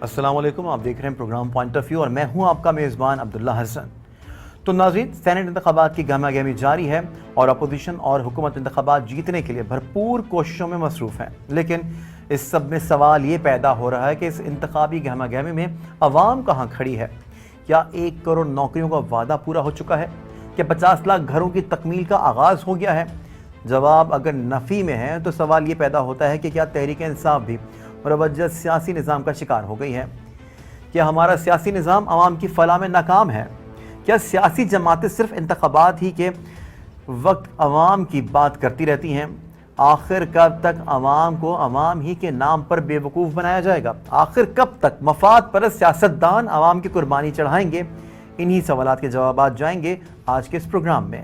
अस्सलाम वालेकुम, आप देख रहे हैं प्रोग्राम पॉइंट ऑफ व्यू और मैं हूं आपका मेज़बान अब्दुल्ला हसन। तो नाज़रीन, सेनेट इंतखाबात की गहमा-गहमी जारी है और अपोजिशन और हुकूमत इंतखाबात जीतने के लिए भरपूर कोशिशों में मसरूफ़ हैं। लेकिन इस सब में सवाल ये पैदा हो रहा है कि इस इंतखाबी गहमा-गहमी में अवाम कहाँ खड़ी है? क्या 1 करोड़ नौकरियों का वादा पूरा हो चुका है? क्या 50 लाख घरों की तकमील का आगाज़ हो गया है? जवाब अगर नफ़ी में है तो सवाल ये पैदा होता है कि क्या तहरीक इंसाफ भी मुरवज्जह सियासी निज़ाम का शिकार हो गई है? क्या हमारा सियासी निज़ाम आवाम की फलाह में नाकाम है? क्या सियासी जमातें सिर्फ इंतखाबात ही के वक्त अवाम की बात करती रहती हैं? आखिर कब तक अवाम को अवाम ही के नाम पर बेवकूफ़ बनाया जाएगा? आखिर कब तक मफाद परस्त सियासतदान अवाम की कुर्बानी चढ़ाएंगे? इन्हीं सवालात के जवाब जाएंगे आज के इस प्रोग्राम में।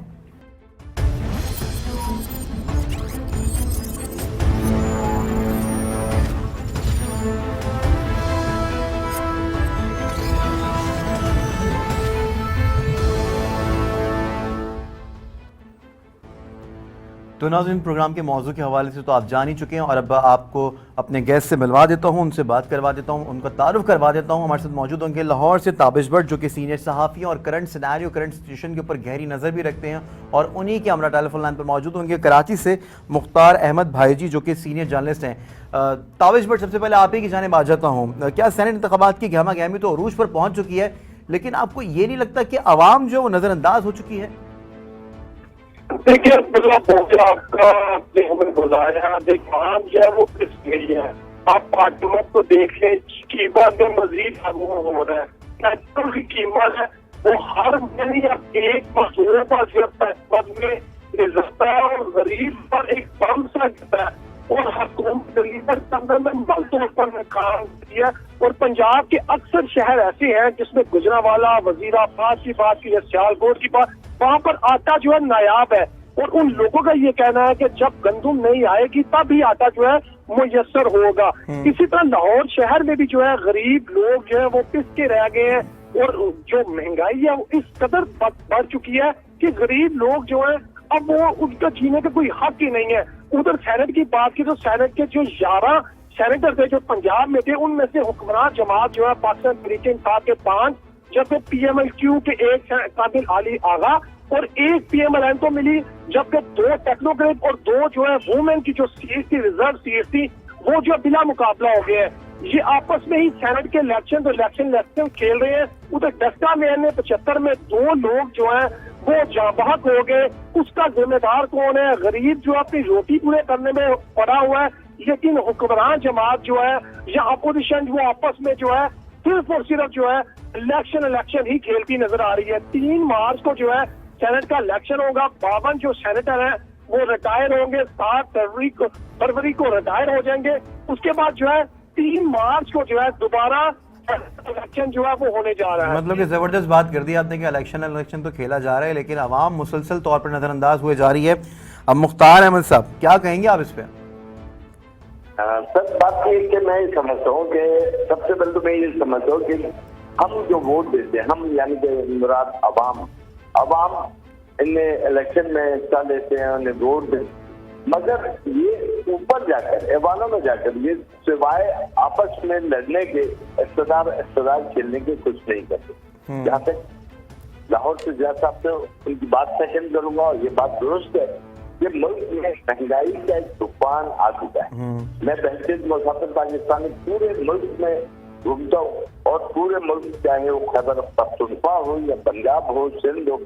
तो नाज़रीन, प्रोग्राम के मौजू के हवाले से तो आप जान ही चुके हैं और अब आपको अपने गेस्ट से मिलवा देता हूं, उनसे बात करवा देता हूं, उनका तारुफ करवा देता हूं। हमारे साथ मौजूद होंगे लाहौर से ताबिश भट्ट, जो कि सीनियर सहाफ़ी और करंट सिनेरियो, करंट सिचुएशन के ऊपर गहरी नज़र भी रखते हैं, और उन्हीं के हमारा टेलीफोन लाइन पर मौजूद होंगे कराची से मुख्तार अहमद भाईजी, जो कि सीनियर जर्नलिस्ट हैं। ताबिश भट्ट, सबसे पहले आप ही की जानिब आ जाता हूँ। क्या सेनेट इंतखाबात की गहमा गहमी तो अरूज पर पहुँच चुकी है, लेकिन आपको ये नहीं लगता कि आवाम जो है वो नज़रअंदाज हो चुकी है? देखिए, आपका आपने हमें बुलाया, देखिए जो है वो किस गई है। आप पार्टियों को देखें, कीमत में मजीद हो रहा है। पेट्रोल की कीमत है वो हर महीने अब एक मजदूर पर में इजाफा है और गरीब पर एक कम सा गिरता है। और हुकूमत में मजदूर पर काम किया। और पंजाब के अक्सर शहर ऐसे हैं जिसमें गुजरावाला, वजीराबाद की बात की, सियालकोट की बात, वहाँ पर आटा जो है नायाब है। और उन लोगों का ये कहना है कि जब गंदुम नहीं आएगी तब ही आटा जो है मुयस्सर होगा। इसी तरह लाहौर शहर में भी जो है गरीब लोग जो है वो पिसके रह गए हैं। और जो महंगाई है वो इस कदर बढ़ चुकी है कि गरीब लोग जो है अब वो उनका जीने का कोई हक ही नहीं है। उधर सेनेट की बात की तो सेनेट के जो 11 सेनेटर थे जो पंजाब में थे, उनमें से हुक्मरान जमात जो है पाकिस्तान तहरीक इंसाफ के 5, जबकि PMLQ के 1 काबिल अली आगा और 1 PMLN को मिली, जबकि 2 टेक्नोक्रेट और 2 जो है वुमेन की जो सीट थी, रिजर्व सीट थी, वो जो बिला मुकाबला हो गए हैं। ये आपस में ही सेनेट के इलेक्शन खेल रहे हैं। उधर डस्टा में 75 में 2 लोग जो है वो जाबाक हो गए। उसका जिम्मेदार कौन है? गरीब जो अपनी रोटी पूरे करने में पड़ा हुआ है। लेकिन हुक्मरान जमात जो है या अपोजिशन वो आपस में जो है सिर्फ और सिर्फ जो है इलेक्शन ही खेलती नजर आ रही है। 3 मार्च को जो है सेनेट का इलेक्शन होगा। 52 जो सेनेटर हैं वो रिटायर होंगे, 7 फरवरी को रिटायर हो जाएंगे। उसके बाद जो है 3 मार्च को जो है दोबारा इलेक्शन जो है वो होने जा रहा है। मतलब कि जबरदस्त बात कर दी आपने कि इलेक्शन तो खेला जा रहा है, लेकिन आवाम मुसलसल तौर पर नजरअंदाज हुए जा रही है। अब मुख्तार अहमद साहब, क्या कहेंगे आप इस पे? सर, बात ये कि मैं समझता हूँ कि सबसे पहले तो मैं ये समझता हूँ कि हम जो वोट देते हैं, हम यानी कि मुराद अवाम इन्हें इलेक्शन में हिस्सा लेते हैं, उन्हें वोट देते हैं, मगर ये ऊपर जाकर ऐवानों में जाकर ये सिवाय आपस में लड़ने के इक़्तिदार खेलने के कुछ नहीं करते। जहाँ तक लाहौर से जिया साहब से उनकी बात सेकंड करूंगा, और ये बात दुरुस्त है कि मुल्क में महंगाई का एक तूफान आ चुका है। मैं बहतरीन मुसाफिर पाकिस्तानी पूरे मुल्क में घूमता हूँ, और पूरे मुल्क चाहे वो खैबर पख्तूनख्वा हो या पंजाब हो, सिंध हो,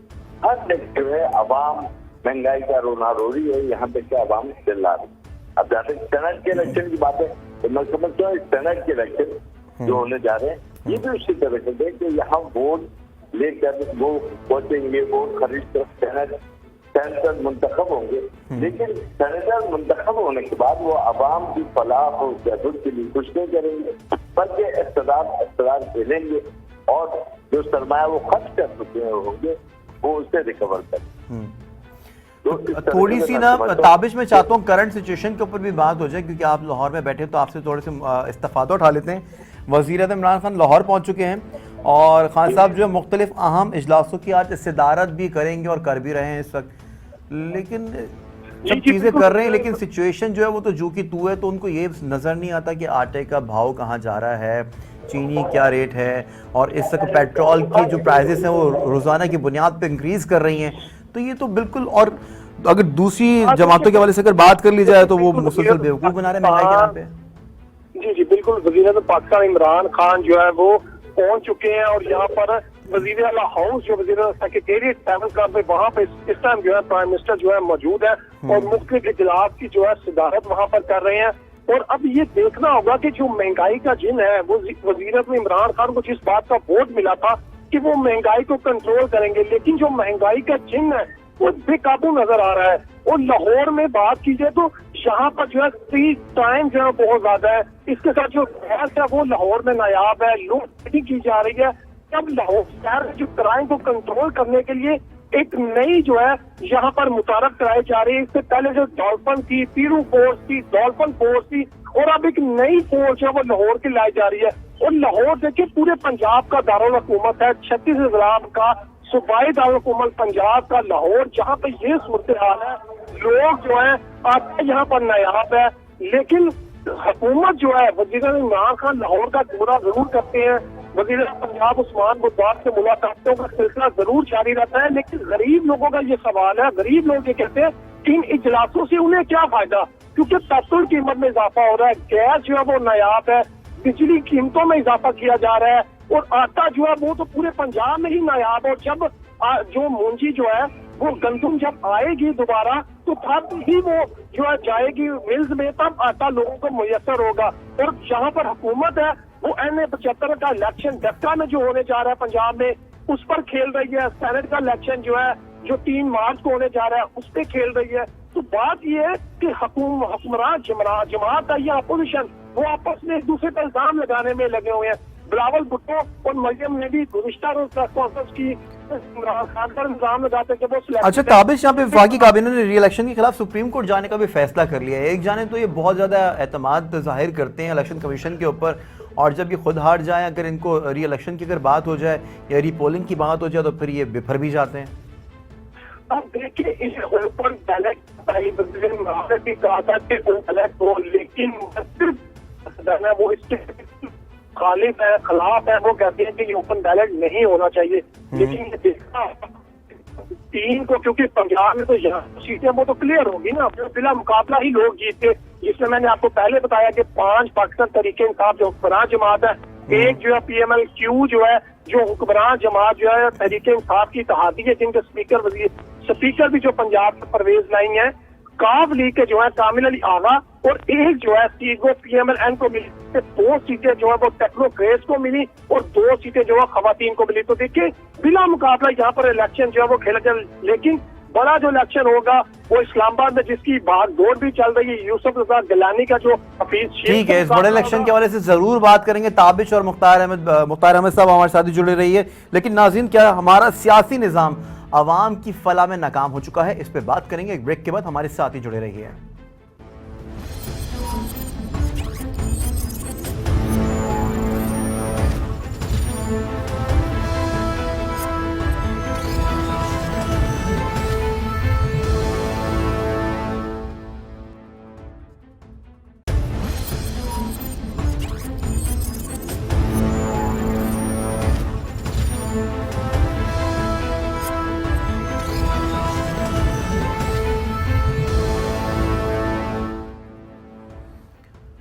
हर जगह जो है अवाम महंगाई का रोना रो रही है। यहाँ पे क्या अवाम चिल्ला रही है। अब जहाँ तक सेनेट के इलेक्शन की बात है तो मैं समझता हूँ सेनेट के इलेक्शन जो होने जा रहे हैं ये भी उसी तरह से है कि यहाँ वोट लेकर वो पहुंचेंगे, वोट खरीद कर सेनेटर मुंतखब होंगे। लेकिन सेनेटर मुंतखब होने के बाद वो अवाम की फलाह और बहबूद के लिए कुछ नहीं करेंगे, बल्कि इक़्तिदार खेलेंगे और जो सरमाया वो खर्च कर चुके होंगे वो उससे रिकवर करें। तो थोड़ी सी ना ताबिश में चाहता हूँ करंट सिचुएशन के ऊपर भी बात हो जाए, क्योंकि आप लाहौर में बैठे तो आपसे थोड़े से इस्तिफादा उठा लेते हैं। वज़ीर-ए-आज़म इमरान खान लाहौर पहुँच चुके हैं और खान साहब जो है मुख्तलिफ अहम इजलासों की आज सदारत भी करेंगे और कर भी रहे हैं इस वक्त। लेकिन सब चीज़ें कर रहे हैं, लेकिन सिचुएशन जो है वो तो जू की तू है। तो उनको ये नज़र नहीं आता कि आटे का भाव कहाँ जा रहा है, चीनी क्या रेट है और इस वक्त पेट्रोल की जो प्राइसेस हैं वो रोज़ाना की बुनियाद पे इंक्रीज़ कर रही हैं, तो ये तो बिल्कुल, और अगर दूसरी जमातों के हवाले से अगर बात कर ली जाए तो वो मुसलसल बेवकूफ़ बना रहे हैं महंगाई के नाम पे। जी जी बिल्कुल, वज़ीर-ए-आज़म पाकिस्तान इमरान खान जो है वो पहुंच चुके हैं और यहाँ पर वज़ीर आला हाउस जो वज़ीर सेक्रेटेरिएट ट्रैवल क्लब पे वहाँ पे इस टाइम जो है प्राइम मिनिस्टर जो है मौजूद है और मुख्तलिफ इजलास की जो है सदारत वहाँ पर कर रहे हैं। और अब ये देखना होगा कि जो महंगाई का जिन है वो वज़ीर-ए-आज़म इमरान खान को जिस बात का वोट मिला था कि वो महंगाई को कंट्रोल करेंगे, लेकिन जो महंगाई का जिन है वो बेकाबू नजर आ रहा है। और लाहौर में बात कीजिए तो यहाँ पर जो है स्ट्रीट क्राइम जो है बहुत ज्यादा है, इसके साथ जो गैस है वो लाहौर में नायाब है, लूट की जा रही है। अब लाहौर शहर में जो क्राइम को कंट्रोल करने के लिए एक नई जो है यहाँ पर मुतारफ कराई जा रही है। इससे पहले जो डॉल्फिन थी, पीरू फोर्स थी, डॉल्फिन फोर्स थी, और अब एक नई फोर्स है वो लाहौर की लाई जा रही है। और लाहौर देखिए पूरे पंजाब का दारुल हुकूमत है, 36 अजला का सूबाई दारुल हुकूमत पंजाब का लाहौर, जहाँ पे ये सूरत हाल है, लोग जो है आते यहाँ पर नायाब है, लेकिन हुकूमत जो है वज़ीर इमरान खान लाहौर का दौरा जरूर करते हैं, वज़ीर पंजाब उस्मान बुज़दार से मुलाकातों का सिलसिला जरूर जारी रहता है। लेकिन गरीब लोगों का ये सवाल है, गरीब लोग ये कहते हैं कि इन इजलासों से उन्हें क्या फायदा, क्योंकि पेट्रोल कीमत में इजाफा हो रहा है, गैस जो है वो नायाब है, बिजली कीमतों में इजाफा किया जा रहा है, और आटा जो है वो तो पूरे पंजाब में ही नायाब है। और जब जो मुंजी जो है वो गंदुम जब आएगी दोबारा तो तब ही वो जो है जाएगी मिल्स में, तब आटा लोगों को मुयसर होगा। और जहाँ पर हुकूमत है वो NA-75 का इलेक्शन डक्का में जो होने जा रहा है पंजाब में, उस पर खेल रही है। सेनेट का इलेक्शन जो है जो 3 मार्च को होने जा रहा है उस पर खेल रही है। तो बात ये है कि हुक्मरान जमात है या अपोजिशन वो आपस में एक दूसरे पर इल्जाम लगाने में लगे हुए हैं। बिलावल भुट्टो और मरियम ने भी गुज़िश्ता रोज प्रेस कॉन्फ्रेंस की इमरान खान पर इल्जाम लगाते हैं कि वो अच्छा ताबिश, यहाँ पे वफाकी काबिनेट ने री इलेक्शन के खिलाफ सुप्रीम कोर्ट जाने का भी फैसला कर लिया है। एक जाने तो ये बहुत ज़्यादा एतमाद जाहिर करते हैं इलेक्शन कमीशन के ऊपर, और जब ये खुद हार जाए, अगर इनको री इलेक्शन की अगर बात हो जाए या री पोलिंग की बात हो जाए तो फिर ये बिफर भी जाते हैं। अब देखिए इस ओपन बैलेट भी कहा था कि बैलेट हो, लेकिन वो इसके खालिफ है, खिलाफ है, वो कहते हैं कि ये ओपन बैलेट नहीं होना चाहिए। लेकिन ये देखा 3 को, क्योंकि पंजाब में तो यहाँ सीटें वो तो क्लियर होगी ना, बिला मुकाबला ही लोग जीते, जिसमें मैंने आपको पहले बताया कि 5 पाकिस्तान तरीके इंसाफ जो हुक्मरान जमात है, एक जो है PMLQ जो है जो हुक्मरान जमात जो है तरीके इंसाफ की इत्तेहादी है, जिनके स्पीकर भी जो पंजाब के परवेज लाई है, काफ लीग के जो है कामिल अली आगा, और एक जो है सीगो PMLN को मिली, 2 सीटें जो है वो टेक्नोक्रेट्स को मिली और 2 सीटें जो है खवातीन को मिली। तो देखिए बिला मुकाबला यहाँ पर इलेक्शन जो है वो खेला जाए। लेकिन बड़ा जो इलेक्शन होगा वो इस्लामाबाद में, जिसकी भागदौड़ भी चल रही है, यूसुफ रजा गिलानी का जो हफीज, ठीक है, इस बड़े इलेक्शन के हवाले से जरूर बात करेंगे। ताबिश और मुख्तार अहमद साहब हमारे साथ जुड़े रहिए। लेकिन नाज़रीन, क्या हमारा सियासी निज़ाम आवाम की फलाह में नाकाम हो चुका है? इस पे बात करेंगे एक ब्रेक के बाद। हमारे साथ ही जुड़े रहिए।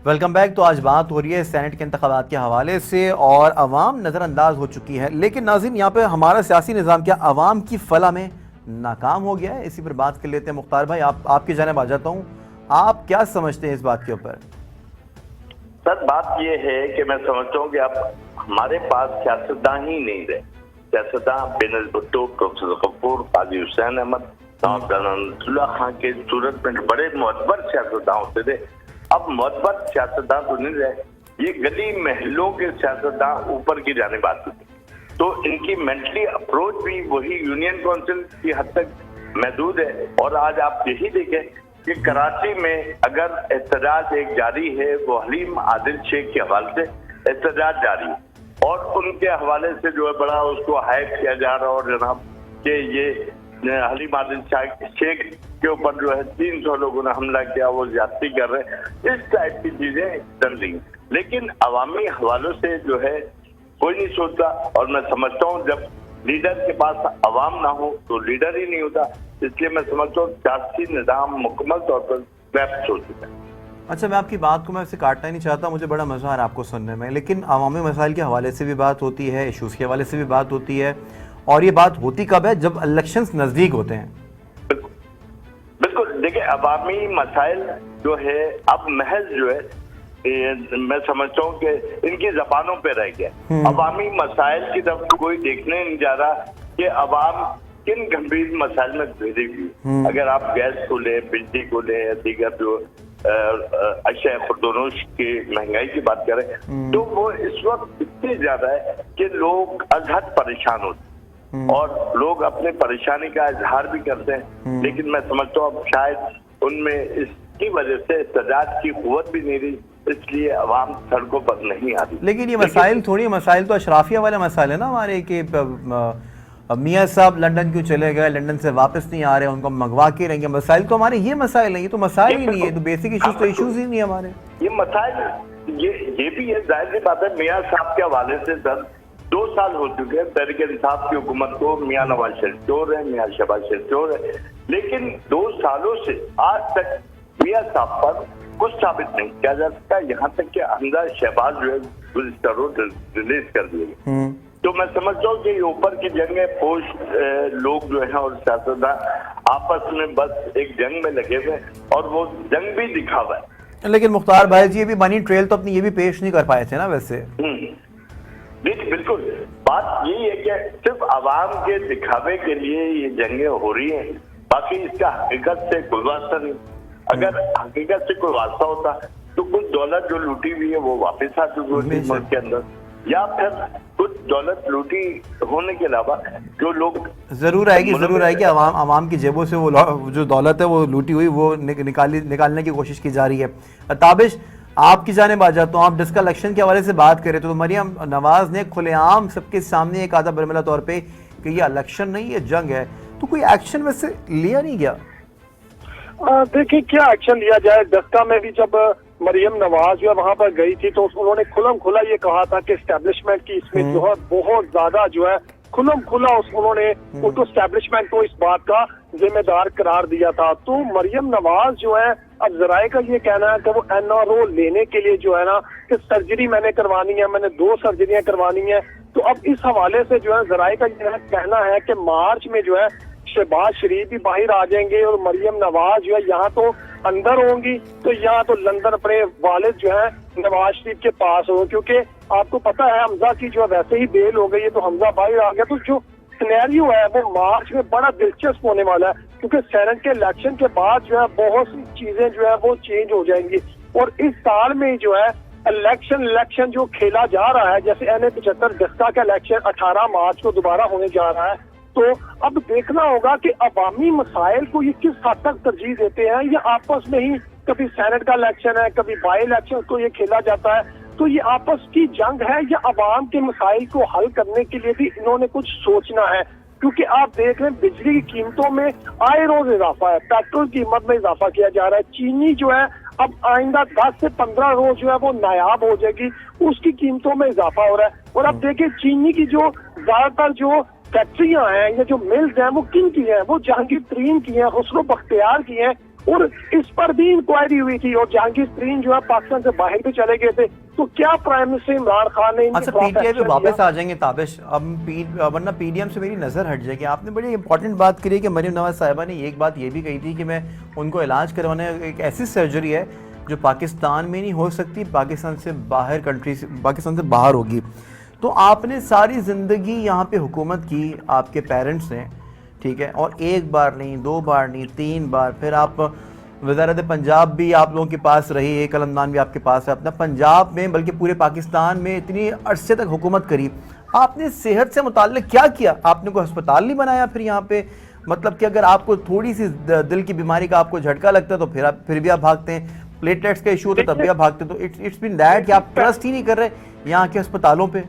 Welcome back. तो आज बात हो रही है सेनेट के इंतखाबात के हवाले से और अवाम नज़रअंदाज हो चुकी है। लेकिन नाज़रीन, यहाँ पे हमारा सियासी निज़ाम क्या अवाम की फलाह में नाकाम हो गया है? इसी पर बात कर लेते हैं। मुख्तार भाई, आपकी जानिब आ जाता हूँ, आप क्या समझते हैं इस बात के ऊपर? सर, बात ये है कि मैं समझता हूँ कि अब हमारे पास सियासतदान ही नहीं रहे। सियासतदान बेनज़ीर भुट्टो, प्रोफेसर कपूर, काजी हुसैन अहमद, अब्दुल्ला खान के सूरत में बड़े मोहब्बर सियासतदान होते थे। अब मोहब्बर सियासतदान तो नहीं रहे, ये गली महलों के सियासतदान ऊपर की जानिब आते थे। तो इनकी मेंटली अप्रोच भी वही यूनियन काउंसिल की हद तक महदूद है। और आज आप यही देखें कि कराची में अगर एहतजाज एक जारी है, वो हलीम आदिल शेख के हवाले से एहतजाज जारी है और उनके हवाले से जो है बड़ा उसको हाइप किया जा रहा है। और जनाब कि ये हलीम आदिल शेख के ऊपर जो है 300 लोगों ने हमला किया, वो ज्यादती कर रहे हैं, इस टाइप की चीजें चल रही हैं। लेकिन अवामी हवालों से जो है कोई नहीं सोचता। और मैं समझता हूँ जब लीडर के पास अवाम ना हो तो लीडर ही नहीं होता। इसलिए मैं समझता हूँ सियासी निज़ाम मुकम्मल तौर पर व्याप्त हो चुका है। अच्छा, मैं आपकी बात को मैं इससे काटना ही नहीं चाहता, मुझे बड़ा मज़ा आ रहा है आपको सुनने में, लेकिन अवामी मसाइल के हवाले से भी बात होती है, इशूज़ के हवाले से भी बात होती है, और ये बात होती कब है? जब इलेक्शंस नज़दीक होते हैं। बिल्कुल, देखिए अवामी मसाइल जो है अब महज जो है मैं समझता हूँ कि इनकी जबानों पे रह गया। अवामी मसाइल की तरफ कोई देखने नहीं जा रहा कि अवाम किन गंभीर मसाइल में घिरी हुई। अगर आप गैस को ले, बिजली को ले, दीगर जो अशया खुर्दोनोश की महंगाई की बात करें तो वो इस वक्त इतनी ज्यादा है कि लोग अजहद परेशान होते हैं और लोग अपनी परेशानी का इजहार भी करते हैं। लेकिन मैं समझता हूँ अब शायद उनमें इसकी वजह से एहतजाज की कुव्वत भी नहीं रही, इसलिए अवाम सड़कों पर नहीं आती। लेकिन ये मसाइल थोड़ी, मसाइल तो अशराफिया वाला मसाइल है ना हमारे, कि मियाँ साहब लंदन क्यों चले गए, लंदन से वापस नहीं आ रहे, उनको मंगवा के रहेंगे। मसाइल तो हमारे ये मसाइल नहीं, ये तो मसाइल ही नहीं है, तो बेसिक इश्यूज तो इश्यूज ही नहीं है हमारे। ये मसाइल ये भी है, जाहिर सी बात है। मियाँ साहब के हवाले से सर 2 साल हो चुके हैं तहरीक इंसाफ की हुकूमत को। मियाँ नवाज शरीफ चोर है, मियाँ शहबाज शरीफ चोर है, लेकिन 2 सालों से आज तक मियाँ साहब पर कुछ साबित नहीं किया जा सकता। यहाँ तक कि हमजा शहबाज जो है गुज़िश्ता रोज रिलीज कर दिए गए। तो मैं समझता हूँ कि ऊपर की जंग है, पोश लोग जो है और सियासतदान आपस में बस एक जंग में लगे हुए और वो जंग भी दिखावा है। लेकिन मुख्तार भाई जी, ये भी मनी ट्रेल तो अपनी ये भी पेश नहीं कर पाए थे ना वैसे। बिल्कुल, बात यही है कि सिर्फ आवाम के दिखावे के लिए ये जंगें हो रही हैं, बाकी इसका हकीकत से कोई वास्ता नहीं। अगर हकीकत से कोई वास्ता होता तो कुछ दौलत जो लूटी हुई है वो वापस आ चुकी होती मुल्क के अंदर, या फिर कुछ दौलत लूटी होने के अलावा जो लोग जरूर आएगी अवाम की जेबों से वो जो दौलत है वो लूटी हुई वो निकालने की कोशिश की जा रही है। ताबिश, आपकी जानिब आ जाता हूँ। आप जिसका इलेक्शन के हवाले से बात करें तो मरियम नवाज ने खुलेआम सबके सामने एक आधा बरमला तौर पे कि ये इलेक्शन नहीं, ये जंग है, तो कोई एक्शन वैसे लिया नहीं गया? देखिए क्या एक्शन लिया जाए। दस्का में भी जब मरियम नवाज जो है वहां पर गई थी तो उन्होंने खुलम खुला ये कहा था कि एस्टेब्लिशमेंट की इसमें जो है बहुत ज्यादा जो है खुलम खुला उन्होंने उनको एस्टेब्लिशमेंट को इस बात का जिम्मेदार करार दिया था। तो मरियम नवाज जो है अब जराए का ये कहना है कि वो NRO लेने के लिए जो है ना कि सर्जरी मैंने करवानी है, मैंने 2 सर्जरियां करवानी है। तो अब इस हवाले से जो है जराए का ये कहना है कि मार्च में जो है शहबाज शरीफ भी बाहर आ जाएंगे और मरियम नवाज जो है यहाँ तो अंदर होंगी तो यहाँ तो लंदन अपने वालिद जो है नवाज शरीफ के पास हो, क्योंकि आपको पता है हमजा की जो है वैसे ही बेल हो गई है तो हमजा बाहर आ गया। तो जो सिनेरियो है वो मार्च में बड़ा दिलचस्प होने वाला है, क्योंकि सेनेट के इलेक्शन के बाद जो है बहुत सी चीजें जो है वो चेंज हो जाएंगी। और इस साल में जो है इलेक्शन जो खेला जा रहा है, जैसे NA-75 दस्ता का इलेक्शन 18 मार्च को दोबारा होने जा रहा है, तो अब देखना होगा कि अवामी मसाइल को ये किस हद तक तरजीह देते हैं या आपस में ही कभी सेनेट का इलेक्शन है, कभी बाई इलेक्शन को ये खेला जाता है। तो ये आपस की जंग है या अवाम के मसाइल को हल करने के लिए भी इन्होंने कुछ सोचना है। क्योंकि आप देख रहे हैं बिजली की कीमतों में आए रोज इजाफा है, पेट्रोल की कीमत में इजाफा किया जा रहा है, चीनी जो है अब आइंदा 10 से 15 रोज जो है वो नायाब हो जाएगी, उसकी कीमतों में इजाफा हो रहा है। और अब देखिए चीनी की जो ज्यादातर जो फैक्ट्रियां हैं या जो मिल्स हैं वो किन की हैं? वो जहांगीर तरीन की हैं, हुस्न बख्तियार की हैं, और इस पर भी इंक्वायरी हुई थी और जहांगीर तरीन जो है पाकिस्तान से बाहर भी चले गए थे। तो क्या प्राइम मिनिस्टर इमरान खान ने अच्छा पीटीआई पे वापस आ जाएंगे ताबिश, अब वरना पीडीएम से मेरी नजर हट जाएगी। आपने बड़ी इंपॉर्टेंट बात करी कि मरियम नवाज साहिबा ने एक बात ये भी कही थी कि मैं उनको इलाज करवाने एक ऐसी सर्जरी है जो पाकिस्तान में नहीं हो सकती, पाकिस्तान से बाहर होगी। तो आपने सारी ज़िंदगी यहाँ पे हुकूमत की, आपके पेरेंट्स ने, ठीक है, और 1 बार नहीं, 2 बार नहीं, 3 बार, फिर आप वज़ारत पंजाब भी आप लोगों के पास रही, एक कलमदान भी आपके पास है, अपना पंजाब में बल्कि पूरे पाकिस्तान में इतनी अरसे तक हुकूमत करी। आपने सेहत से मुताल्लिक़ क्या किया? आपने कोई अस्पताल नहीं बनाया फिर यहाँ पे? मतलब कि अगर आपको थोड़ी सी दिल की बीमारी का आपको झटका लगता है तो फिर भी आप भागते हैं, प्लेटलेट्स का इशू होता तब भी आप भागते हैं। तो इट्स बीन दैट कि आप ट्रस्ट ही नहीं कर रहे यहाँ के अस्पतालों पे।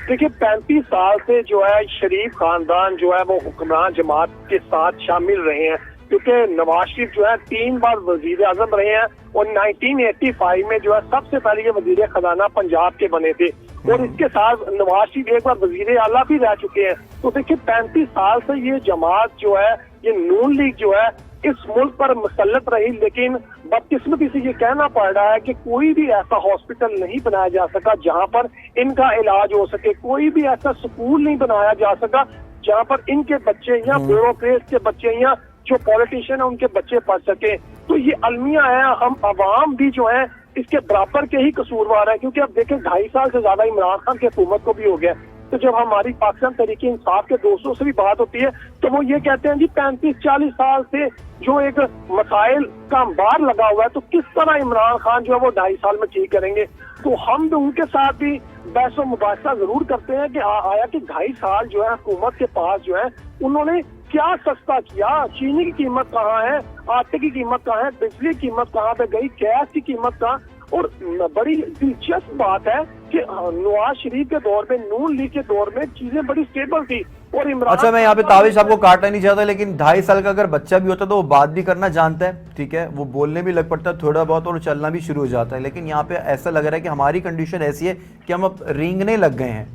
देखिए 35 साल से जो है शरीफ खानदान जो है वो हुक्मरान जमात के साथ शामिल रहे हैं, क्योंकि नवाज शरीफ जो है 3 बार वजीर आजम रहे हैं और 1985 में जो है सबसे पहले ये वजीर खजाना पंजाब के बने थे और इसके साथ नवाज शरीफ एक बार वजीर आला भी रह चुके हैं। तो देखिए 35 साल से ये जमात जो है, ये नून लीग जो है इस मुल्क पर मुसल्लत रही, लेकिन बदकिस्मती से ये कहना पड़ रहा है कि कोई भी ऐसा हॉस्पिटल नहीं बनाया जा सका जहां पर इनका इलाज हो सके, कोई भी ऐसा स्कूल नहीं बनाया जा सका जहां पर इनके बच्चे या ब्यूरोक्रेट्स के बच्चे या जो पॉलिटिशियन है उनके बच्चे पढ़ सके। तो ये अलमिया है, हम अवाम भी जो है इसके बराबर के ही कसूरवार है, क्योंकि अब देखें 2.5 साल से ज्यादा इमरान खान की हुकूमत को भी हो गया। तो जब हमारी पाकिस्तान तहरीक इंसाफ के दोस्तों से भी बात होती है तो वो ये कहते हैं जी 35-40 साल से जो एक मसाइल का अंबार लगा हुआ है, तो किस तरह इमरान खान जो है वो 2.5 साल में ठीक करेंगे। तो हम भी उनके साथ भी बहस व मुबाहिसा जरूर करते हैं कि आया कि 2.5 साल जो है हुकूमत के पास जो है उन्होंने क्या सस्ता किया, चीनी की कीमत कहाँ है, आटे की कीमत कहाँ है, बिजली की कीमत कहाँ पे गई, गैस की कीमत कहाँ। और बड़ी दिलचस्प बात है कि नवाज शरीफ के दौर में, नून लीग के दौर में चीजें बड़ी स्टेबल थी और इमरान। अच्छा, मैं यहाँ पे ताविश आपको काटना नहीं चाहता, लेकिन 2.5 साल का अगर बच्चा भी होता है तो वो बात भी करना जानता है, ठीक है, वो बोलने भी लग पड़ता है थोड़ा बहुत और चलना भी शुरू हो जाता है। लेकिन यहाँ पे ऐसा लग रहा है कि हमारी कंडीशन ऐसी है कि हम अब रेंगने लग गए हैं।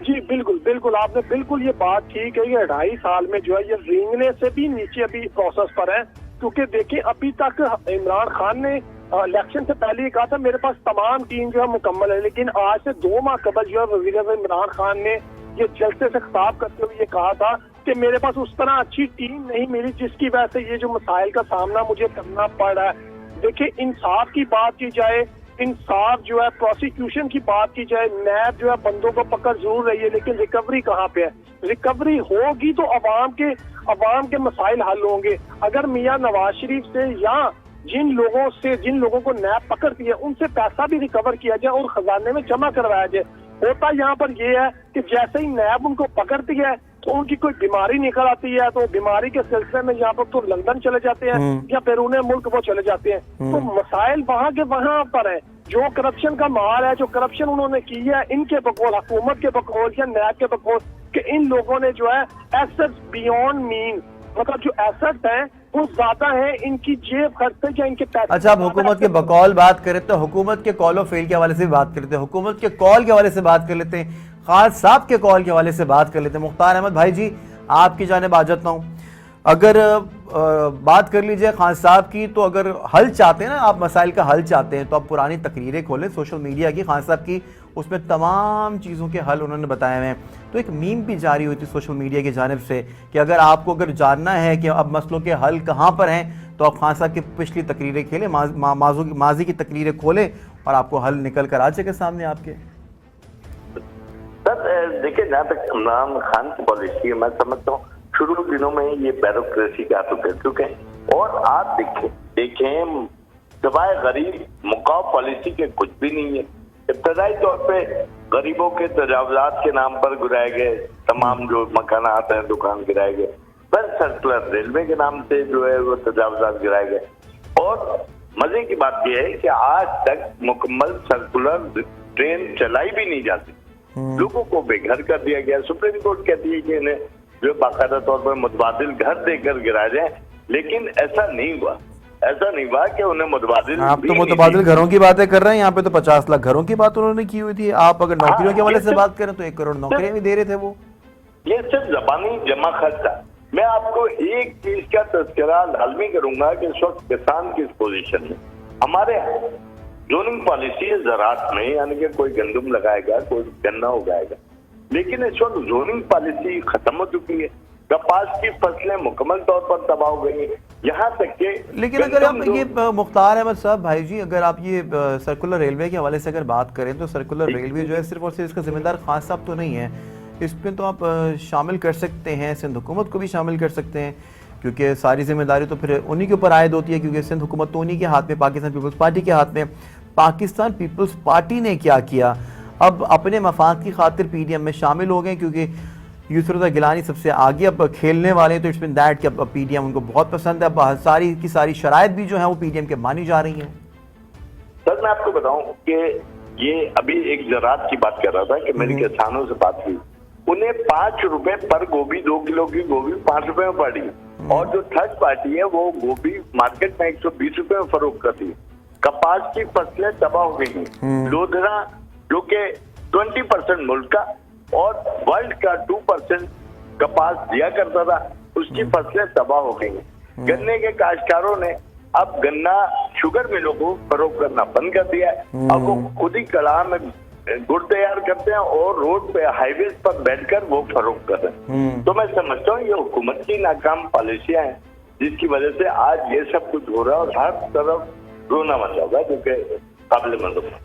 जी बिल्कुल बिल्कुल, आपने बिल्कुल ये बात ठीक है। ये 2.5 साल में जो है ये रेंगने से भी नीचे अभी प्रोसेस पर है, क्योंकि देखिए अभी तक इमरान खान ने इलेक्शन से पहले कहा था मेरे पास तमाम टीम जो है मुकम्मल है, लेकिन आज से 2 माह कबल जो है वज़ीर आज़म इमरान खान ने ये जलसे से खिताब करते हुए ये कहा था कि मेरे पास उस तरह अच्छी टीम नहीं मिली जिसकी वजह से ये जो मसाइल का सामना मुझे करना पड़ रहा है। देखिए इंसाफ की बात की जाए, इंसाफ जो है प्रोसिक्यूशन की बात की जाए, नैब जो है बंदों को पकड़ जरूर रही है, लेकिन रिकवरी कहाँ पे है? रिकवरी होगी तो अवाम के मसाइल हल होंगे। अगर मियां नवाज शरीफ से या जिन लोगों को नैब पकड़ती है उनसे पैसा भी रिकवर किया जाए और खजाने में जमा करवाया जाए। होता यहाँ पर ये है कि जैसे ही नैब उनको पकड़ती है तो उनकी कोई बीमारी निकल आती है, तो बीमारी के सिलसिले में यहाँ पर तो लंदन चले जाते हैं या बैरून मुल्क वो चले जाते हैं। तो मसाइल वहाँ के वहाँ पर है। जो करप्शन का माहौल है, जो करप्शन उन्होंने की है इनके बकौल, हुकूमत के बकौल या नैब के बकौल, कि इन लोगों ने जो है एसेट्स बियॉन्ड मीन, मतलब जो एसेट है वो ज्यादा है इनकी जेब खर्च से या इनके पैसे। अच्छा, अब हुकूमत के बकौल बात करें तो हुकूमत के कॉल ऑफ फेल के हवाले से बात कर लेते हैं, हुकूमत के कॉल के हवाले से बात कर लेते हैं, खास साहब के कॉल के हवाले से बात कर लेते हैं। मुख्तार अहमद भाई जी, आपकी जानिब आ जाता हूँ। अगर बात कर लीजिए खान साहब की, तो अगर हल चाहते हैं ना, आप मसाइल का हल चाहते हैं, तो आप पुरानी तकरीरें खोलें सोशल मीडिया की खान साहब की, उसमें तमाम चीज़ों के हल उन्होंने बताए हुए हैं। तो एक मीम भी जारी हुई थी सोशल मीडिया की जानिब से कि अगर जानना है कि अब मसलों के हल कहाँ पर हैं, तो आप खान साहब की पिछली तकरीरें खेलें, माजी की तकरीरें खोलें और आपको हल निकल कर आ जाएगा सामने आपके। सर देखिए, जहाँ तक इमरान खान की पॉलिसी है, मैं समझता हूँ शुरू दिनों में ये ब्यूरोक्रेसी का तो कर चुके हैं। और आप देखें सिवाय गरीब मुकाव पॉलिसी के कुछ भी नहीं है। इब्तदाई तौर पे गरीबों के तजावजात के नाम पर गिराए गए तमाम जो मकान आते हैं, दुकान गिराए गए, फिर सर्कुलर रेलवे के नाम से जो है वो तजावजात गिराए गए। और मजे की बात यह है कि आज तक मुकम्मल सर्कुलर ट्रेन चलाई भी नहीं जाती, लोगों को बेघर कर दिया गया। सुप्रीम कोर्ट कहती है कि इन्हें जो बाकायदा तौर पर मुतबादिल घर देकर गिराए जाए, लेकिन ऐसा नहीं हुआ। ऐसा नहीं हुआ कि उन्हें मुतबादिल, आप तो मुतबादिल घरों की बातें कर रहे हैं, यहाँ पे तो 50 लाख घरों की बात उन्होंने की हुई थी। आप अगर नौकरियों के हवाले से बात करें तो 1 करोड़ नौकरियां भी दे रहे थे वो। ये सिर्फ जबानी जमा खर्च था। मैं आपको एक चीज का तस्करा लाजमी करूंगा कि इस वक्त किसान किस पोजीशन में। हमारे जोनिंग पॉलिसी है ज़राअत में, यानी कि कोई गंदम लगाएगा, कोई गन्ना उगाएगा, लेकिन इस वक्त जोनिंग पॉलिसी खत्म हो चुकी है। कपास की फसलें मुकम्मल तौर पर तबाह हो गई, यहाँ तक के। लेकिन अगर आप ये मुख्तार अहमद साहब भाई जी, अगर आप ये सर्कुलर रेलवे के हवाले से अगर बात करें तो सर्कुलर रेलवे जो है सिर्फ और सिर्फ इसका जिम्मेदार खान साहब तो नहीं है, इस पर तो आप शामिल कर सकते हैं, सिंध हुकूमत को भी शामिल कर सकते हैं, क्योंकि सारी जिम्मेदारी तो फिर उन्हीं के ऊपर आयद होती है, क्योंकि सिंध हुकूमत तो उन्हीं के हाथ में, पाकिस्तान पीपल्स पार्टी के हाथ में। पाकिस्तान पीपल्स पार्टी ने क्या किया, अब अपने मफाद की खातिर PDM में शामिल हो गए, क्योंकि यूसुफ गिलानी सबसे आगे अब खेलने वाले हैं, तो इट्स मीन दैट कि अब PDM उनको बहुत पसंद है। अब सारी की सारी शराइत भी जो है वो PDM के मानी जा रही हैं। सर मैं आपको बताऊं कि ये अभी एक ज़राअत की बात कर रहा था कि मेरी किसानों से बात हुई, उन्हें 5 रुपए पर गोभी, 2 किलो की गोभी 5 रुपए में पड़ी। और जो थर्ड पार्टी है वो गोभी मार्केट में 120 रुपए में फरोख्त करती है। कपास की फसलें तबाह हो गई हैं। लोधरा जो कि 20% मुल्क का और वर्ल्ड का 2% कपास दिया करता था, उसकी फसलें तबाह हो गई हैं। गन्ने के काश्तकारों ने अब गन्ना शुगर मिलों को फरोख्त करना बंद कर दिया है। अब वो खुद ही कड़ाह में गुड़ तैयार करते हैं और रोड पे हाईवे पर बैठकर वो फरोख्त कर रहे हैं। तो मैं समझता हूँ ये हुकूमत की नाकाम पॉलिसियां हैं जिसकी वजह से आज ये सब कुछ हो रहा है और हर तरफ रोना मचा हुआ है, जो कि काबिल मजबूर है।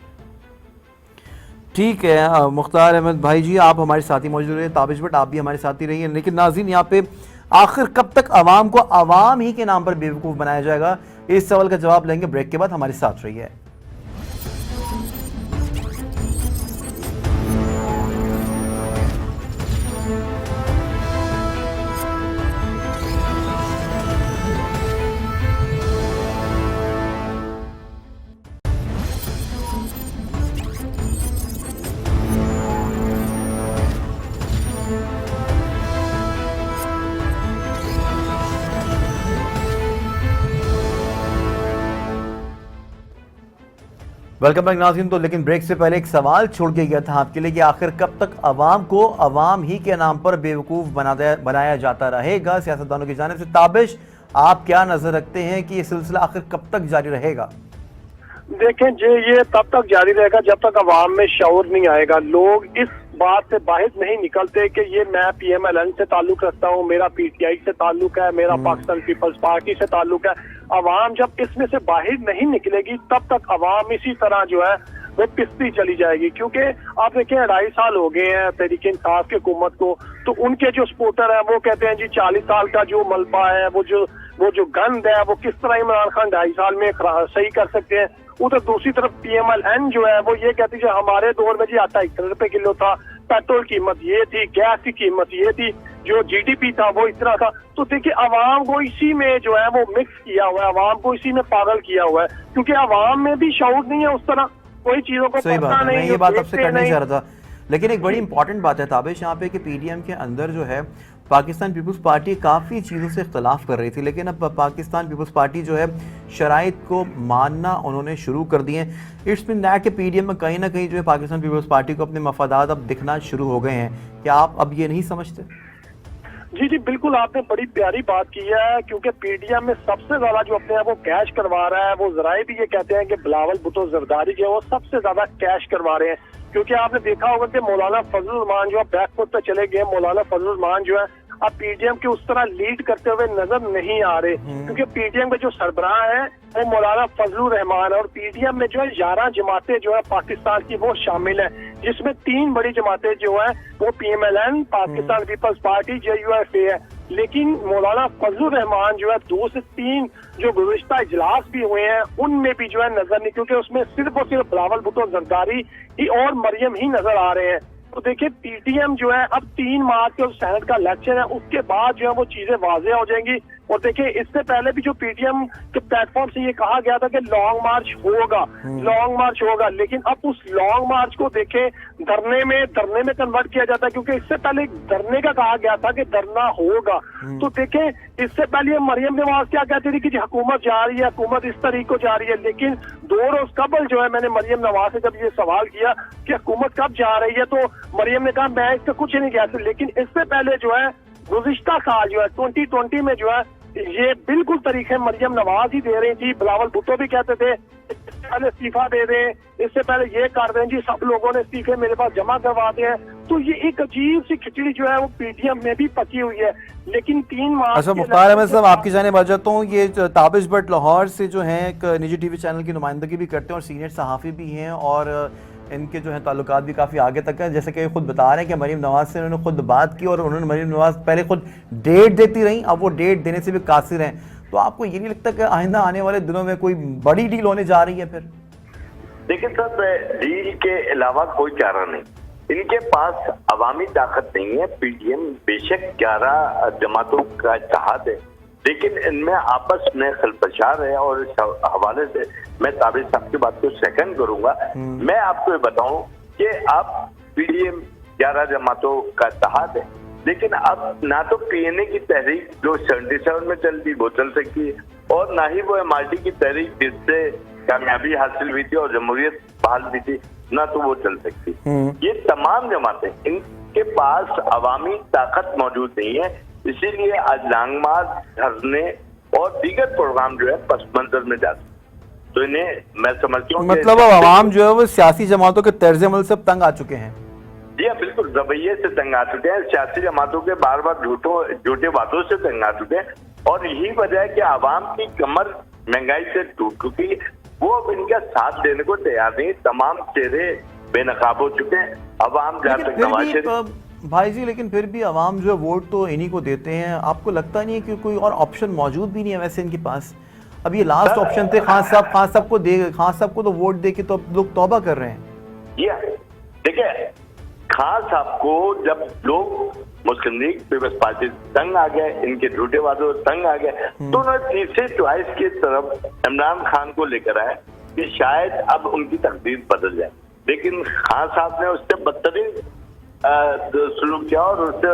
ठीक है मुख्तार अहमद भाई जी, आप हमारे साथी मौजूद रहे, ताबिश भट्ट आप भी हमारे साथी रहिए। लेकिन नाज़रीन, यहाँ पे आखिर कब तक आवाम को आवाम ही के नाम पर बेवकूफ़ बनाया जाएगा, इस सवाल का जवाब लेंगे ब्रेक के बाद। हमारे साथ रहिए। वेलकम बैक नाज़रीन। तो लेकिन ब्रेक से पहले एक सवाल छोड़ के गया था आपके लिए कि आखिर कब तक आवाम को आवाम ही के नाम पर बेवकूफ़ बनाया जाता रहेगा सियासतदानों की जानिब से। ताबिश, आप क्या नजर रखते हैं कि ये सिलसिला आखिर कब तक जारी रहेगा? देखें जी, ये तब तक जारी रहेगा जब तक अवाम में शऊर नहीं आएगा। लोग इस बात से बाहर नहीं निकलते कि ये मैं PMLN से ताल्लुक रखता हूँ, मेरा PTI से ताल्लुक है, मेरा पाकिस्तान पीपल्स पार्टी से ताल्लुक है। अवाम जब इसमें से बाहर नहीं निकलेगी तब तक अवाम इसी तरह जो है वो पिसती चली जाएगी। क्योंकि आप देखें 2.5 साल हो गए हैं तहरीक इंसाफ की हुकूमत को, तो उनके जो सपोर्टर है वो कहते हैं जी 40 साल का जो मलबा है, वो जो गंद है, वो किस तरह इमरान खान 2.5 साल में सही कर सकते हैं। उधर दूसरी तरफ PMLN जो है वो ये कहती है हमारे दौर में जी आटा 71 रुपए किलो था, पेट्रोल कीमत ये थी, गैस की कीमत ये थी, जो GDP था वो इतना था। तो देखिए अवाम को इसी में जो है वो मिक्स किया हुआ है, अवाम को इसी में पागल किया हुआ है, क्योंकि अवाम में भी शऊर नहीं है उस तरह, कोई चीजों को सही बात है, मैं ये बात आपसे करने जा रहा था। लेकिन एक बड़ी इंपॉर्टेंट बात है ताबिश यहाँ पे कि PDM के अंदर जो है पाकिस्तान पीपल्स पार्टी काफ़ी चीज़ों से इख्तलाफ कर रही थी, लेकिन अब पाकिस्तान पीपल्स पार्टी जो है शराइत को मानना उन्होंने शुरू कर दिए हैं। इट्स बीन दैट कि PDM में कहीं ना कहीं जो है पाकिस्तान पीपल्स पार्टी को अपने मफादात अब दिखना शुरू हो गए हैं। क्या आप अब ये नहीं समझते? जी जी बिल्कुल, आपने बड़ी प्यारी बात की है, क्योंकि PDM में सबसे ज्यादा जो अपने आप को कैश करवा रहा है, वो जराए भी ये कहते हैं कि बिलावल भुट्टो जरदारी जो है वो सबसे ज्यादा कैश करवा रहे हैं। क्योंकि आपने देखा होगा कि मौलाना फजलुर रहमान जो है बैकफुट पे चले गए। मौलाना फजलुर रहमान जो है अब PDM के उस तरह लीड करते हुए नजर नहीं आ रहे, क्योंकि PDM के जो सरबराह है वो मौलाना फजलुर रहमान, और PDM में जो है 11 जमातें जो है पाकिस्तान की वो शामिल है, जिसमें 3 बड़ी जमातें जो है वो PMLN, Pakistan people's party, JUFA है। लेकिन मौलाना फजलुर रहमान जो है 2 से 3 जो गुज़िश्ता इजलास भी हुए हैं उनमें भी जो है नजर नहीं, क्योंकि उसमें सिर्फ और सिर्फ बिलावल भुट्टो जरदारी ही और मरियम ही नजर आ रहे हैं। तो देखिए PDM जो है अब 3 मार्च को सेनेट का इलेक्शन है, उसके बाद जो है वो चीजें वाज़ेह हो जाएंगी। और देखिए इससे पहले भी जो PDM के प्लेटफॉर्म से ये कहा गया था कि लॉन्ग मार्च होगा, लेकिन अब उस लॉन्ग मार्च को देखें धरने में कन्वर्ट किया जाता है, क्योंकि इससे पहले धरने का कहा गया था कि धरना होगा। तो देखें इससे पहले मरियम नवाज क्या कहती थी कि हुकूमत जा रही है, हुकूमत इस तरीके को जा रही है, लेकिन 2 रोज कबल जो है मैंने मरियम नवाज से जब ये सवाल किया कि हुकूमत कब जा रही है, तो मरियम ने कहा मैं इससे कुछ नहीं कहती। लेकिन इससे पहले जो है गुज़िश्ता साल जो है 2020 में जो है ये बिल्कुल तरीके मरियम नवाज ही दे रही थी। बिलावल भुट्टो भी कहते थे पहले इस्तीफा दे दें, इससे पहले ये कर दें जी, सब लोगों ने इस्तीफे मेरे पास जमा करवा दिए हैं। तो ये एक अजीब सी खिचड़ी जो है वो PDM में भी पकी हुई है। लेकिन 3 मार्च अच्छा मुख्तार अहमद साहब, आपकी जानिब आ जाता हूँ। ये ताबिश भट्ट लाहौर से जो है एक निजी TV चैनल की नुमाइंदगी भी करते हैं और सीनियर सहाफ़ी भी हैं, और इनके जो है ताल्लुकात भी काफ़ी आगे तक है। जैसे कि खुद बता रहे हैं कि मरीम नवाज से उन्होंने खुद बात की और उन्होंने मरीम नवाज पहले खुद डेट देती रही, अब वो डेट देने से भी कासिर हैं। तो आपको ये नहीं लगता कि आइंदा आने वाले दिनों में कोई बड़ी डील होने जा रही है? फिर देखिए सर, डील के अलावा कोई चारा नहीं, इनके पास अवामी ताकत नहीं है। PDM बेशक 11 जमातों का इत्तेहाद है, लेकिन इनमें आपस में खलफशार है। और इस हवाले से मैं ताबिश साहब की बात को सेकंड करूंगा। मैं आपको ये बताऊं कि आप PDM 11 जमातों का इत्तेहाद है। लेकिन अब ना तो PNA की तहरीक जो 77 में चलती वो चल सकती है, और ना ही वो MRD की तहरीक जिससे कामयाबी हासिल हुई थी और जमहूरियत बहाल हुई थी, ना तो वो चल सकती। ये तमाम जमातें, इनके पास अवामी ताकत मौजूद नहीं है, इसीलिए आज लॉन्ग मार्च, धरने और दीगर प्रोग्राम जो है पस मंजर में जाते। तो इन्हें मैं समझता हूँ मतलब अब आवाम जो है वो सियासी जमातों के तर्ज अमल से तंग आ चुके हैं। जी हाँ, बिल्कुल रवैये से तंग आ चुके हैं, सियासी जमातों के बार बार झूठे वादों से तंग आ चुके हैं, और यही वजह है कि आवाम की कमर महंगाई से टूट चुकी है। वो अब इनका साथ देने को तैयार नहीं, तमाम चेहरे बेनकाब हो चुके हैं। अवाम जहाँ तक नवाज शरीफ भाई जी, लेकिन फिर भी आवाम जो है वोट तो इन्हीं को देते हैं। आपको लगता नहीं है कि कोई और ऑप्शन मौजूद भी नहीं है वैसे इनके पास? अब ये लास्ट ऑप्शन थे, खान साहब को तो वोट दे के तो अब लोग तौबा कर रहे हैं। देखिए, खान साहब को जब लोग मुस्लिम लीग पीपल्स पार्टी तंग आ गए, इनके झूठे वादों तंग आ गए, तो उन्होंने तीसरे चॉइस की तरफ इमरान खान को लेकर आए कि शायद अब उनकी तकदीर बदल जाए। लेकिन खान साहब ने उससे बदतरीन सलूक किया और उससे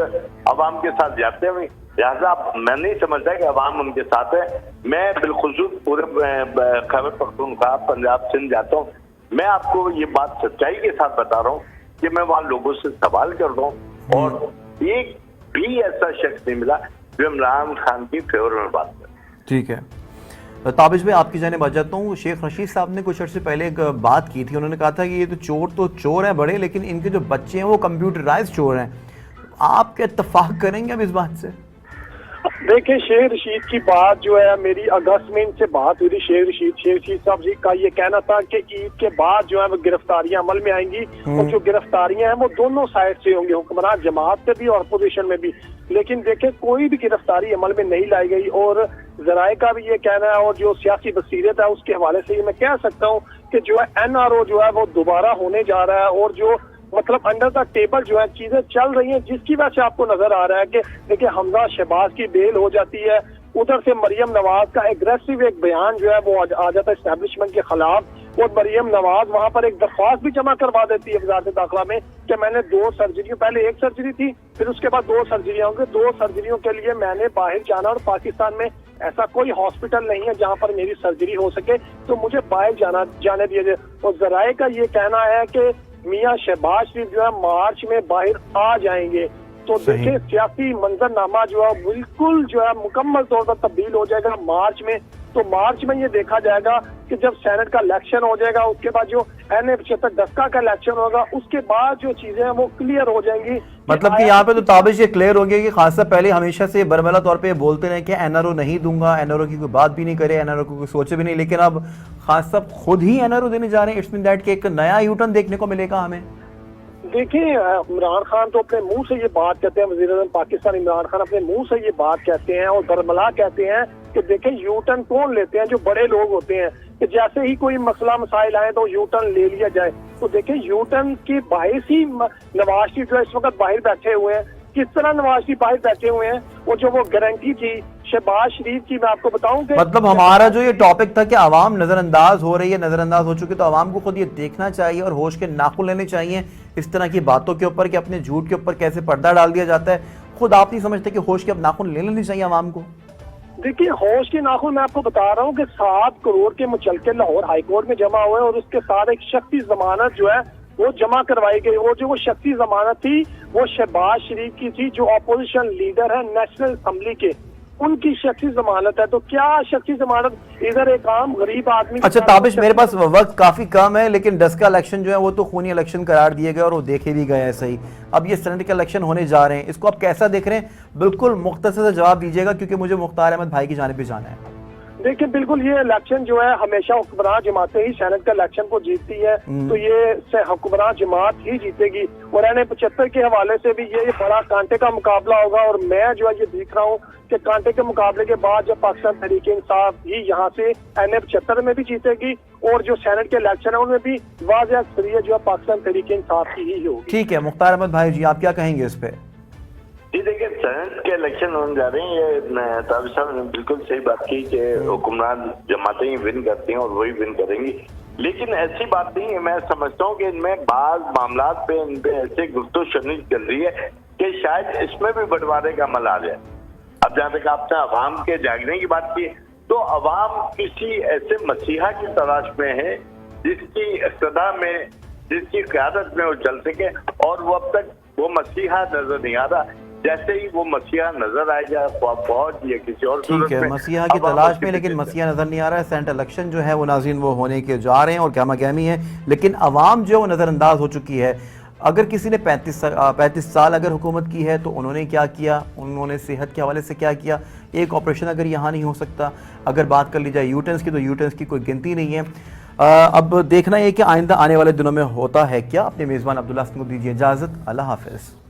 अवाम के साथ जाते हुए, लिहाजा मैं नहीं समझता कि अवाम उनके साथ है। मैं बिलखुसूस पूरे खैबर पख्तूनख्वा, पंजाब, सिंध जाता हूँ, मैं आपको ये बात सच्चाई के साथ बता रहा हूँ कि मैं वहां लोगों से सवाल कर रहा हूँ, और एक भी ऐसा शख्स नहीं मिला जो इमरान खान की फेवर में बात करे। ठीक है ताबिश भाई, आपकी जाने बच जाता हूँ। शेख रशीद साहब ने कुछ अर्से पहले एक बात की थी, उन्होंने कहा था कि ये तो चोर हैं बड़े, लेकिन इनके जो बच्चे हैं वो कंप्यूटराइज चोर हैं। आप क्या इत्तेफाक करेंगे अब इस बात से? देखिए, शेख रशीद की बात जो है, मेरी अगस्त में इनसे बात हुई थी। शेख रशीद साहब जी का ये कहना था कि ईद के बाद जो है वो गिरफ्तारियां अमल में आएंगी, और जो गिरफ्तारियां हैं वो दोनों साइड से होंगी, हुक्मरान जमात से भी और अपोजिशन में भी। लेकिन देखे, कोई भी गिरफ्तारी अमल में नहीं लाई गई, और जराए का भी ये कहना है, और जो सियासी बसीरत है उसके हवाले से मैं कह सकता हूँ कि जो है NRO जो है वो दोबारा होने जा रहा है, और जो मतलब अंडर द टेबल जो है चीजें चल रही हैं, जिसकी वजह से आपको नजर आ रहा है कि देखिए, हमजा शहबाज की बेल हो जाती है, उधर से मरियम नवाज का एग्रेसिव एक बयान जो है वो आ जाता है एस्टेब्लिशमेंट के खिलाफ, और मरियम नवाज वहां पर एक दरख्वास्त भी जमा करवा देती है वजारत दाखिला में कि मैंने 2 सर्जरियों, पहले 1 सर्जरी थी, फिर उसके बाद 2 सर्जरियां होंगी, 2 सर्जरियों के लिए मैंने बाहर जाना, और पाकिस्तान में ऐसा कोई हॉस्पिटल नहीं है जहां पर मेरी सर्जरी हो सके, तो मुझे बाहर जाने दिया जाए। और जराए का ये कहना है कि मियां शहबाज शरीफ जो है मार्च में बाहर आ जाएंगे। तो देखिए, सियासी मंजरनामा जो है बिल्कुल जो है मुकम्मल तौर पर तब्दील हो जाएगा मार्च में। तो मार्च में ये देखा जाएगा कि जब सेनेट का इलेक्शन हो जाएगा, उसके बाद जो NA 75 डस्का का इलेक्शन होगा, उसके बाद जो चीजें हैं वो क्लियर हो जाएंगी। मतलब कि यहाँ पे तो ताबिश ये क्लियर हो गया कि खान साहब पहले हमेशा से बरमला तौर पे बोलते रहे कि NRO नहीं दूंगा, NRO की कोई बात भी नहीं करे, NRO को कोई सोचे भी नहीं, लेकिन अब खान साहब खुद ही NRO देने जा रहे हैं। इट्स मीन दैट कि एक नया यूटर्न देखने को मिलेगा हमें। देखिए, इमरान खान तो अपने मुंह से ये बात कहते हैं, वज़ीर-ए-आज़म पाकिस्तान इमरान खान अपने मुंह से ये बात कहते हैं और बरमला कहते हैं कि देखें, यू टर्न कौन लेते हैं? जो बड़े लोग होते हैं, कि जैसे ही कोई मसला मसाइल आए तो यू टर्न ले लिया जाए। तो देखें, यू टर्न के बायस ही नवाज शरीफ जो इस वक्त बाहर बैठे हुए हैं। किस तरह नवाज शरीफ बाहर बैठे हुए हैं? और जो वो गारंटी थी शहबाज शरीफ की, मैं आपको बताऊं कि मतलब हमारा जो ये टॉपिक था कि आवाम नजरअंदाज हो रही है, नजरअंदाज हो चुकी, तो आवाम को खुद ये देखना चाहिए और होश के नाखून लेने चाहिए इस तरह की बातों के ऊपर कि अपने झूठ के ऊपर कैसे पर्दा डाल दिया जाता है। खुद आप नहीं समझते कि होश के अब नाखून ले लेने चाहिए आवाम को? देखिए, होश के नाखून मैं आपको बता रहा हूँ कि 7 करोड़ के मुचलके लाहौर हाईकोर्ट में जमा हुए, और उसके साथ एक शख्सी जमानत जो है वो जमा करवाई गई। और जो वो शख्सी जमानत थी वो शहबाज शरीफ की थी, जो अपोजिशन लीडर है नेशनल असेंबली के, उनकी शख्सी जमानत है। तो क्या शख्सी जमानत इधर एक आम गरीब आदमी? अच्छा ताबिश, मेरे पास वक्त काफी कम है, लेकिन 10 का इलेक्शन जो है वो तो खूनी इलेक्शन करार दिए गए और वो देखे भी गए हैं सही। अब ये सेनेट के इलेक्शन होने जा रहे हैं, इसको आप कैसा देख रहे हैं? बिल्कुल मुख्तसर से जवाब दीजिएगा, क्योंकि मुझे मुख्तार अहमद भाई की जानिब पे जाना है। देखिए, बिल्कुल ये इलेक्शन जो है हमेशा हुक्मरान जमातें ही सेनेट का इलेक्शन को जीतती है, तो ये हुक्मरान जमात ही जीतेगी। और NA 75 के हवाले से भी ये बड़ा कांटे का मुकाबला होगा, और मैं जो है ये देख रहा हूँ कि कांटे के मुकाबले के बाद जब पाकिस्तान तहरीक इंसाफ ही यहाँ से NA 75 में भी जीतेगी, और जो सेनेट के इलेक्शन है उनमें भी वाज़ेह अक्सरियत जो है पाकिस्तान तहरीक इंसाफ की ही होगी। ठीक है मुख्तार अहमद भाई जी, आप क्या कहेंगे इस पे? जी देखिए, सेनेट के इलेक्शन होने जा रहे हैं, ये ताबिश साहब ने बिल्कुल सही बात की कि हुक्मरान जमातें ही विन करती हैं और वही विन करेंगी। लेकिन ऐसी बात नहीं है। मैं समझता हूँ कि इनमें बाज मामला पे इन पे ऐसे गुफ्तो शनीज चल रही है कि शायद इसमें भी बंटवारे का अमल आ जाए। अब जहाँ तक आपने अवाम के जागने की बात की, तो अवाम किसी ऐसे मसीहा की तलाश में है जिसकी इक़्तिदा में, जिसकी क़यादत में वो चल सके, और वो अब तक वो मसीहा नजर नहीं आ रहा। जैसे ही वो मसीहा नजर आएगा फौज या किसी और ठीक है, मसीहा की तलाश में, लेकिन मसीहा नजर नहीं आ रहा है। सेनेट इलेक्शन जो है वो नाज़रीन वो होने के जा रहे हैं और गहमा गहमी है, लेकिन अवाम जो है वो नज़रअंदाज हो चुकी है। अगर किसी ने 35 साल अगर हुकूमत की है तो उन्होंने क्या किया, उन्होंने सेहत के हवाले से क्या किया। एक ऑपरेशन अगर यहाँ नहीं हो सकता, अगर बात कर ली जाए यूटर्न्स की, तो यूटर्न्स की कोई गिनती नहीं है। अब देखना ये कि आइंदा आने वाले दिनों में होता है क्या। अपने मेज़बान अब्दुल्ला हसन को दीजिए इजाज़त। अल्लाह हाफ़िज़।